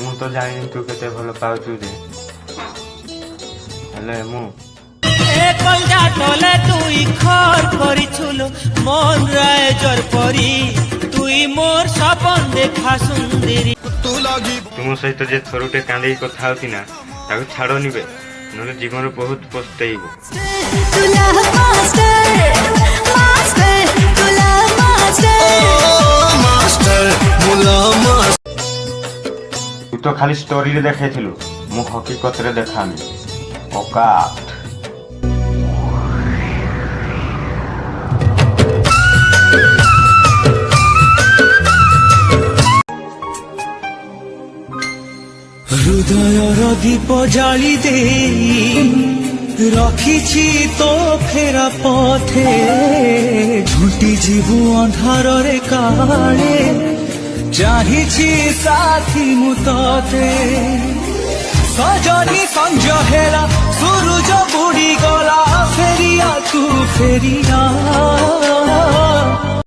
ମୁଁ ତ ଜାଣିନି ତୁ କେତେ ଭଲ ପାଉଛୁ ରେ, ହେଲେ ମୁଁ কলজা টলে তুই খর করিছুলো মন রায়জর পরি তুই মোর স্বপন দেখা সুন্দরী ତୁମ ସହିତ ଯେ ଥରୁଟେ କାନ୍ଦେଇ କଥା ହଉଛି ନା ତାକୁ ଛାଡ଼ନି ବେ, ନହେଲେ ଜୀବନରେ ବହୁତ ପସ୍ତେଇବୁ। ତୁ ତ ଖାଲି ଷ୍ଟୋରିରେ ଦେଖେଇଥିଲୁ, ମୁଁ ହକିକତରେ ଦେଖାମି ଅକାତ। হৃদয়র দীপ জালি দেই রখিছি তো ফেরা পথে ঝুটি ଯିବୁ ଅନ୍ଧାରରେ କାଳେ ଚାହିଁଛି ସାଥୀ ମୁଁ ତତେ ସଜନି ସଞ୍ଜ ହେଲା ସୂରୁଜ ବୁଡ଼ି ଗଲା ଫେରିଆ ତୁ ଫେରିଆ